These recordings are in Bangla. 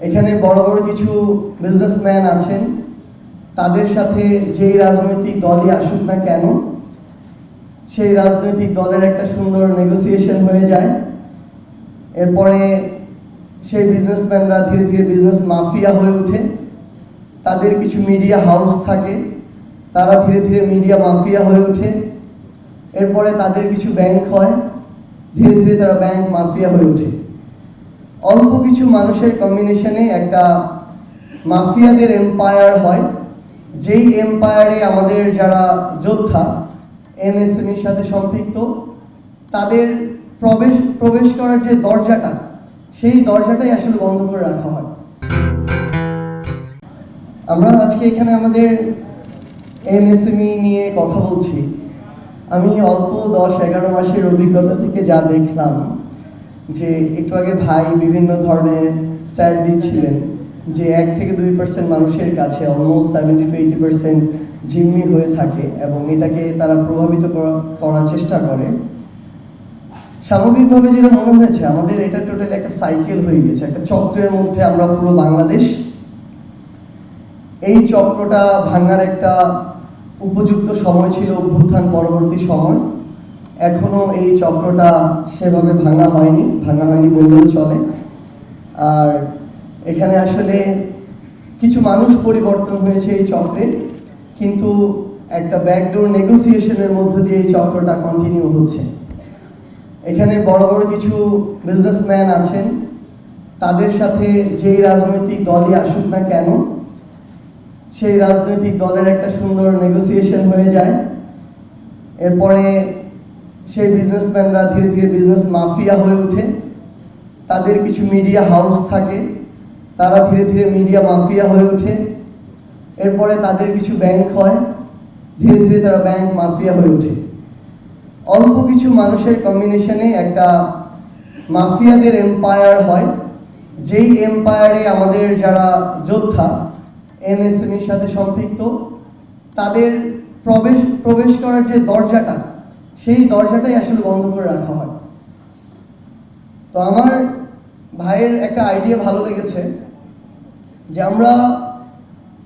এখানে বড় বড় কিছু বিজনেসম্যান আছেন, তাদের সাথে যেই রাজনৈতিক দলই আসুক না কেন সেই রাজনৈতিক দলের একটা সুন্দর নেগোসিয়েশন হয়ে যায়। এরপরে সেই বিজনেসম্যানরা ধীরে ধীরে বিজনেস মাফিয়া হয়ে ওঠে। তাদের কিছু মিডিয়া হাউস থাকে, তারা ধীরে ধীরে মিডিয়া মাফিয়া হয়ে ওঠে। এরপরে তাদের কিছু ব্যাংক হয়, ধীরে ধীরে তারা ব্যাংক মাফিয়া হয়ে ওঠে। অল্প কিছু মানুষের কম্বিনেশনে একটা মাফিয়াদের এম্পায়ার হয়, যেই এম্পায়ারে আমাদের যারা যোদ্ধা এমএসএমইর সাথে সম্পৃক্ত তাদের প্রবেশ করার যে দরজাটা, সেই দরজাটাই আসলে বন্ধ করে রাখা হয়। আমরা আজকে এখানে আমাদের এমএসএমই নিয়ে কথা বলছি। আমি অল্প 10-11 মাসের অভিজ্ঞতা থেকে যা দেখলাম, যে একটু আগে ভাই বিভিন্ন ধরনের স্ট্যাট দিচ্ছিলেন যে 1-2% মানুষের কাছে অলমোস্ট 70-80% জিম্মি হয়ে থাকে এবং এটাকে তারা প্রভাবিত করার চেষ্টা করে। স্বাভাবিকভাবে যেটা মনে হয়েছে, আমাদের এটা টোটালি একটা সাইকেল হয়ে গেছে, একটা চক্রের মধ্যে আমরা পুরো বাংলাদেশ। এই চক্রটা ভাঙার একটা উপযুক্ত সময় ছিল অভ্যুত্থান পরবর্তী সময়। এখনো এই চক্রটা সেভাবে ভাঙা হয়নি বললেও চলে। আর এখানে আসলে কিছু মানুষ পরিবর্তন হয়েছে এই চক্রে, কিন্তু একটা ব্যাকডোর নেগোসিয়েশনের মধ্য দিয়ে এই চক্রটা কন্টিনিউ হচ্ছে। এখানে বড় বড় কিছু বিজনেসম্যান আছেন, তাদের সাথে যেই রাজনৈতিক দলই আসুক না কেন সেই রাজনৈতিক দলের একটা সুন্দর নেগোসিয়েশন হয়ে যায়। এরপরে সেই বিজনেসম্যানরা ধীরে ধীরে বিজনেস মাফিয়া হয়ে ওঠে। তাদের কিছু মিডিয়া হাউস থাকে, তারা ধীরে ধীরে মিডিয়া মাফিয়া হয়ে ওঠে। এরপরে তাদের কিছু ব্যাংক হয়, ধীরে ধীরে তারা ব্যাংক মাফিয়া হয়ে ওঠে। অল্প কিছু মানুষের কম্বিনেশনে একটা মাফিয়াদের এম্পায়ার হয়, যেই এম্পায়ারে আমাদের যারা যোদ্ধা এমএসএমইর সাথে সম্পৃক্ত তাদের প্রবেশ করার যে দরজাটা, সেই দরজাটাই আসলে বন্ধ করে রাখা হয়। তো আমার ভাইয়ের একটা আইডিয়া ভালো লেগেছে যে আমরা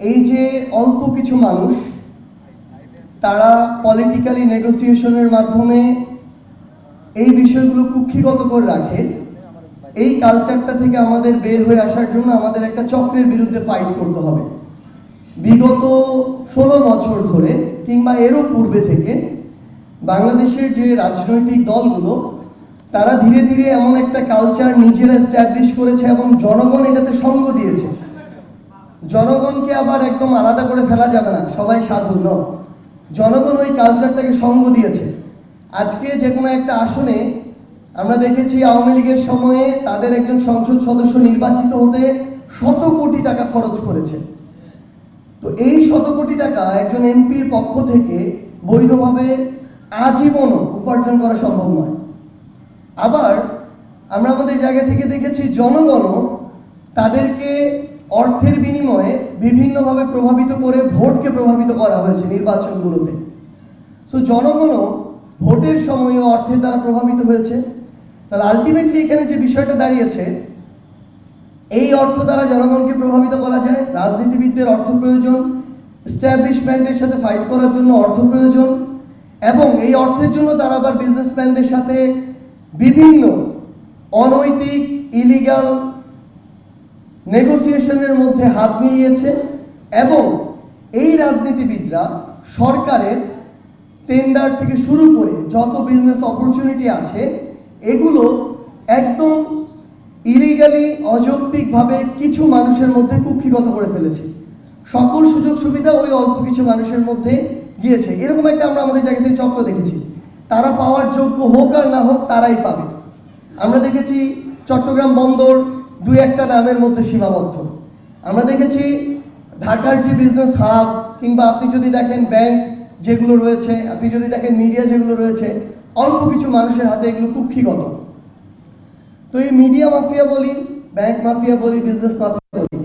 এই যে অল্প কিছু মানুষ তারা পলিটিক্যালি নেগোসিয়েশনের মাধ্যমে এই বিষয়গুলো কুক্ষিগত করে রাখে, এই কালচারটা থেকে আমাদের বের হয়ে আসার জন্য আমাদের একটা চক্রের বিরুদ্ধে ফাইট করতে হবে। বিগত 16 বছর ধরে কিংবা এরও পূর্বে থেকে বাংলাদেশের যে রাজনৈতিক দলগুলো তারা ধীরে ধীরে এমন একটা কালচার নিজেরা এস্টাবলিশ করেছে এবং জনগণ এটাতে সঙ্গ দিয়েছে। জনগণকে আবার একদম আলাদা করে ফেলা যাবে না, সবাই সাধু ন, জনগণ ওই কালচারটাকে সঙ্গ দিয়েছে। আজকে যে কোনো একটা আসনে আমরা দেখেছি আওয়ামী লীগের সময়ে তাদের একজন সংসদ সদস্য নির্বাচিত হতে 100 কোটি টাকা খরচ করেছে। তো এই 100 কোটি টাকা একজন এমপির পক্ষ থেকে বৈধভাবে আজীবনও উপার্জন করা সম্ভব নয়। আবার আমরা আমাদের জায়গা থেকে দেখেছি জনগণও তাদেরকে অর্থের বিনিময়ে বিভিন্নভাবে প্রভাবিত করে ভোটকে প্রভাবিত করা হয়েছে নির্বাচনগুলোতে। সো জনগণও ভোটের সময়ও অর্থের দ্বারা প্রভাবিত হয়েছে। তাহলে আলটিমেটলি এখানে যে বিষয়টা দাঁড়িয়েছে, এই অর্থ দ্বারা জনগণকে প্রভাবিত করা যায়, রাজনীতিবিদদের অর্থ প্রয়োজন, এস্টাবলিশমেন্টের সাথে ফাইট করার জন্য অর্থ প্রয়োজন, এবং এই অর্থের জন্য তারা আবার বিজনেসম্যানদের সাথে বিভিন্ন অনৈতিক ইলিগাল নেগোসিয়েশনের মধ্যে হাত মিলিয়েছে। এবং এই রাজনীতিবিদরা সরকারের টেন্ডার থেকে শুরু করে যত বিজনেস অপরচুনিটি আছে এগুলো একদম ইলিগালি অযৌক্তিকভাবে কিছু মানুষের মধ্যে কুক্ষিগত করে ফেলেছে। সকল সুযোগ সুবিধা ওই অল্প কিছু মানুষের মধ্যে গিয়েছে। এরকম একটা আমরা আমাদের জায়গা থেকে চক্র দেখেছি। তারা পাওয়ার যোগ্য হোক আর না হোক তারাই পাবে। আমরা দেখেছি চট্টগ্রাম বন্দর 2-1টা নামের মধ্যে সীমাবদ্ধ। আমরা দেখেছি ঢাকার যে বিজনেস হাব কিংবা আপনি যদি দেখেন ব্যাংক যেগুলো রয়েছে, আপনি যদি দেখেন মিডিয়া যেগুলো রয়েছে, অল্প কিছু মানুষের হাতে এগুলো কুক্ষিগত। তো এই মিডিয়া মাফিয়া বলি, ব্যাংক মাফিয়া বলি, বিজনেস মাফিয়া বলি,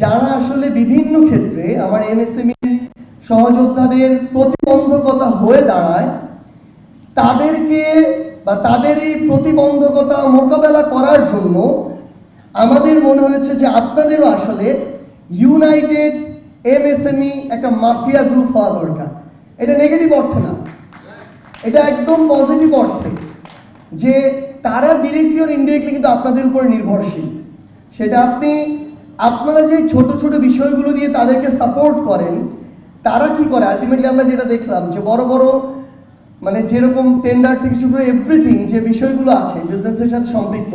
যারা আসলে বিভিন্ন ক্ষেত্রে আমার এমএসএমই সহযোদ্ধাদের প্রতিবন্ধকতা হয়ে দাঁড়ায়, তাদেরকে বা তাদের এই প্রতিবন্ধকতা মোকাবেলা করার জন্য আমাদের মনে হয়েছে যে আপনাদেরও আসলে ইউনাইটেড এমএসএমই একটা মাফিয়া গ্রুপ হওয়া দরকার। এটা নেগেটিভ অর্থে না, এটা একদম পজিটিভ অর্থে, যে তারা ডিরেক্টলি আর ইনডিরেক্টলি কিন্তু আপনাদের উপর নির্ভরশীল। সেটা আপনারা যে ছোট ছোট বিষয়গুলো দিয়ে তাদেরকে সাপোর্ট করেন, তারা কি করে আলটিমেটলি আমরা যেটা দেখলাম যে বড় বড় মানে যেরকম টেন্ডার থেকে শুরু করে এভরিথিং যে বিষয়গুলো আছে বিজনেসের সাথে সম্পৃক্ত,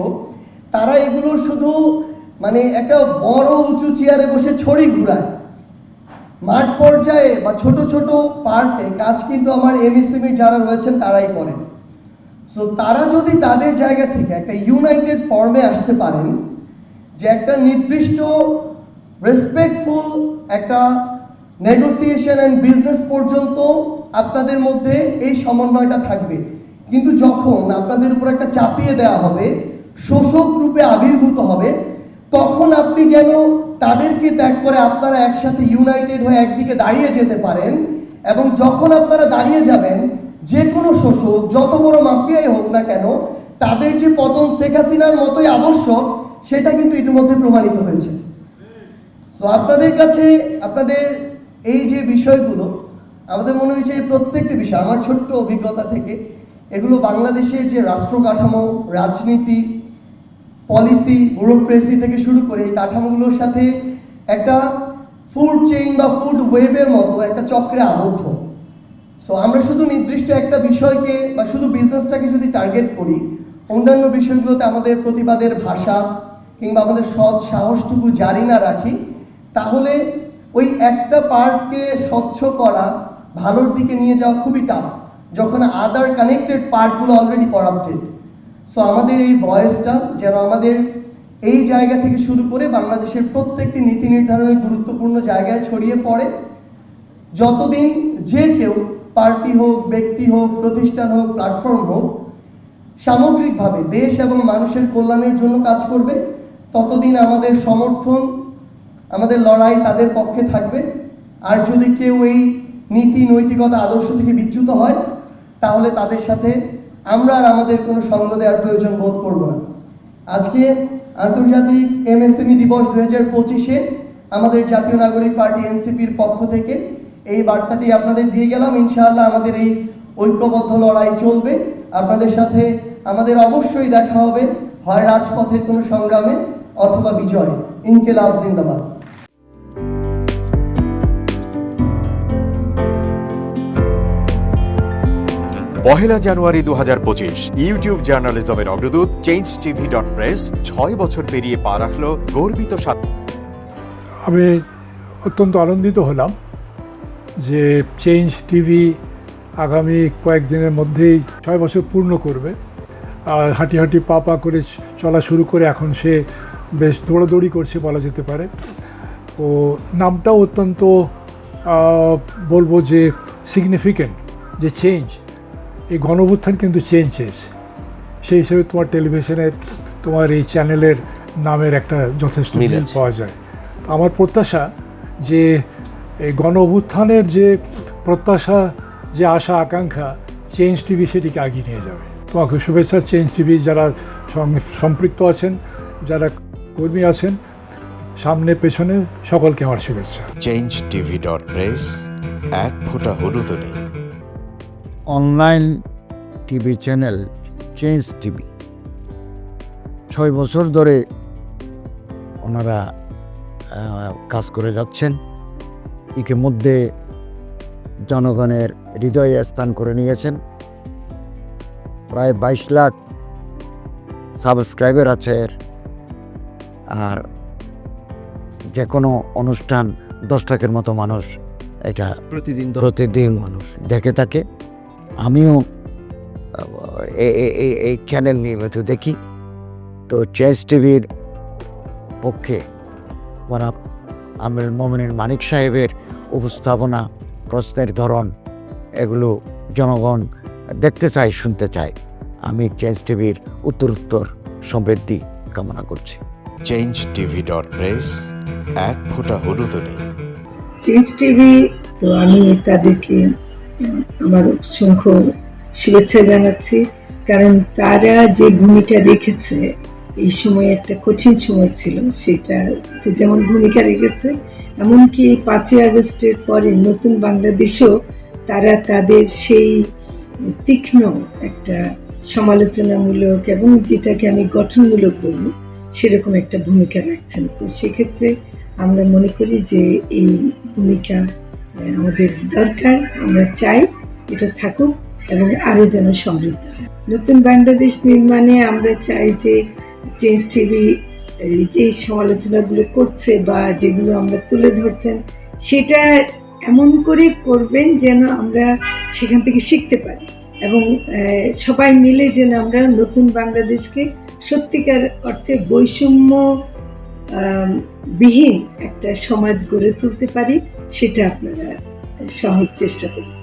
তারা এগুলো শুধু মানে একটা বড় উঁচু চেয়ারে বসে ছড়ি ঘুরায়। মাঠ পর্যায়ে বা ছোট ছোট পার্টে কাজ কিন্তু আমার এমএসএমই যারা রয়েছেন তারাই করেন। সো তারা যদি তাদের জায়গা থেকে একটা ইউনাইটেড ফর্মে আসতে পারেন, যে একটা নির্দিষ্ট রেসপেক্টফুল একটা নেগোসিয়েশন অ্যান্ড বিজনেস পর্যন্ত আপনাদের মধ্যে এই সমন্বয়টা থাকবে, কিন্তু যখন আপনাদের উপর একটা চাপিয়ে দেওয়া হবে, শোষক রূপে আবির্ভূত হবে, তখন আপনি যেন তাদেরকে ত্যাগ করে আপনারা একসাথে ইউনাইটেড হয়ে একদিকে দাঁড়িয়ে যেতে পারেন। এবং যখন আপনারা দাঁড়িয়ে যাবেন, যে কোনো শোষক যত বড় মাফিয়াই হোক না কেন, তাদের যে পতন শেখ হাসিনার মতোই আবশ্যক, সেটা কিন্তু ইতিমধ্যে প্রমাণিত হয়েছে। সো আপনাদের কাছে আপনাদের এই যে বিষয়গুলো, আমাদের মনে হয়েছে এই প্রত্যেকটি বিষয়, আমার ছোট্ট অভিজ্ঞতা থেকে, এগুলো বাংলাদেশের যে রাষ্ট্র কাঠামো, রাজনীতি, পলিসি, ব্যুরোক্রেসি থেকে শুরু করে এই কাঠামোগুলোর সাথে একটা ফুড চেইন বা ফুড ওয়েবের মতো একটা চক্রে আবদ্ধ। সো আমরা শুধু নির্দিষ্ট একটা বিষয়কে বা শুধু বিজনেসটাকে যদি টার্গেট করি, অন্যান্য বিষয়গুলোতে আমাদের প্রতিবাদের ভাষা কিংবা আমাদের সৎ সাহসটুকু জারি না রাখি, তাহলে ওই একটা পার্টকে স্বচ্ছ করা, ভালোর দিকে নিয়ে যাওয়া খুবই টাফ, যখন আদার কানেক্টেড পার্টগুলো অলরেডি করাপ্টেড। সো আমাদের এই ভয়েসটা যেন আমাদের এই জায়গা থেকে শুরু করে বাংলাদেশের প্রত্যেকটি নীতি নির্ধারণের গুরুত্বপূর্ণ জায়গায় ছড়িয়ে পড়ে। যতদিন যে কেউ, পার্টি হোক, ব্যক্তি হোক, প্রতিষ্ঠান হোক, প্ল্যাটফর্ম হোক, সামগ্রিকভাবে দেশ এবং মানুষের কল্যাণের জন্য কাজ করবে, ততদিন আমাদের সমর্থন, আমাদের লড়াই তাদের পক্ষে থাকবে। আর যদি কেউ এই নীতি, নৈতিকতা, আদর্শ থেকে বিচ্যুত হয়, তাহলে তাদের সাথে আমরা আর আমাদের কোনো সঙ্গ দেওয়ার প্রয়োজন বোধ করব না। আজকে আন্তর্জাতিক এমএসএমই দিবস 2025-এ আমাদের জাতীয় নাগরিক পার্টি এনসিপির পক্ষ থেকে এই বার্তাটি আপনাদের দিয়ে গেলাম। ইনশাআল্লাহ আমাদের এই ঐক্যবদ্ধ লড়াই চলবে। আপনাদের সাথে আমাদের অবশ্যই দেখা হবে, হয় রাজপথের কোনো সংগ্রামে অথবা বিজয়। ইনকিলাব জিন্দাবাদ। পহেলা জানুয়ারি 2025 ইউটিউব জার্নালিজমের অগ্রদূত changetv.press 6 বছর পেরিয়ে পা রাখল গর্বিত আমি অত্যন্ত আনন্দিত হলাম যে চেঞ্জ টিভি আগামী কয়েকদিনের মধ্যেই 6 বছর পূর্ণ করবে। আর হাঁটি হাঁটি পা পা করে চলা শুরু করে এখন সে বেশ দৌড়াদৌড়ি করছে বলা যেতে পারে। ও নামটাও অত্যন্ত বলবো যে সিগনিফিকেন্ট, যে চেঞ্জ, এই গণঅভ্যুত্থান কিন্তু চেঞ্জ চেয়েছে। সেই হিসেবে তোমার টেলিভিশনের, তোমার এই চ্যানেলের নামের একটা যথেষ্ট মিল পাওয়া যায়। আমার প্রত্যাশা যে এই গণঅভ্যুত্থানের যে প্রত্যাশা, যে আশা আকাঙ্ক্ষা, চেঞ্জ টিভি সেটিকে এগিয়ে নিয়ে যাবে। তোমাকে শুভেচ্ছা। চেঞ্জ টিভি যারা সম্পৃক্ত আছেন, যারা কর্মী আছেন, সামনে পেছনে সকলকে আমার শুভেচ্ছা। changetv.press এক ফোঁটা হলুদও নেই। Online TV channel change TV 6 বছর ধরে ওনারা কাজ করে যাচ্ছেন। ইতিমধ্যে জনগণের হৃদয়ে স্থান করে নিয়েছেন। প্রায় 22 লাখ সাবস্ক্রাইবার আছে। আর যে কোনো অনুষ্ঠান 10 লাখের মতো মানুষ এটা প্রতিদিন মানুষ দেখে থাকে। আমিও এই চ্যানেল নিয়মিত দেখি। তো চেঞ্জ টিভির পক্ষে আমির মোমিনুল মানিক সাহেবের উপস্থাপনা, প্রশ্নের ধরন, এগুলো জনগণ দেখতে চায়, শুনতে চায়। আমি চেঞ্জ টিভির উত্তরোত্তর সমৃদ্ধি কামনা করছি। changetv.press এক ফোঁটা হলুদও নেই। চেঞ্জ টিভি, তো আমি তাদেরকে আমার অসংখ্য শুভেচ্ছা জানাচ্ছি, কারণ তারা যে ভূমিকা রেখেছে এই সময় একটা কঠিন সময় ছিল, সেটাতে যেমন ভূমিকা রেখেছে, এমনকি 5ই আগস্টের পরে নতুন বাংলাদেশেও তারা তাদের সেই তীক্ষ্ণ একটা সমালোচনামূলক এবং যেটাকে আমি গঠনমূলক বলব সেরকম একটা ভূমিকা রাখছেন। তো সেক্ষেত্রে আমরা মনে করি যে এই ভূমিকা আমাদের দরকার, আমরা চাই এটা থাকুক এবং আরও যেন সমৃদ্ধ হয়। নতুন বাংলাদেশ নির্মাণে আমরা চাই যে চেঞ্জ টিভি যে সমালোচনাগুলো করছে বা যেগুলো আমরা তুলে ধরছেন সেটা এমন করে করবেন যেন আমরা সেখান থেকে শিখতে পারি এবং সবাই মিলে যেন আমরা নতুন বাংলাদেশকে সত্যিকার অর্থে বৈষম্য বিহীন একটা সমাজ গড়ে তুলতে পারি, সেটা আপনারা সহজ চেষ্টা করুন।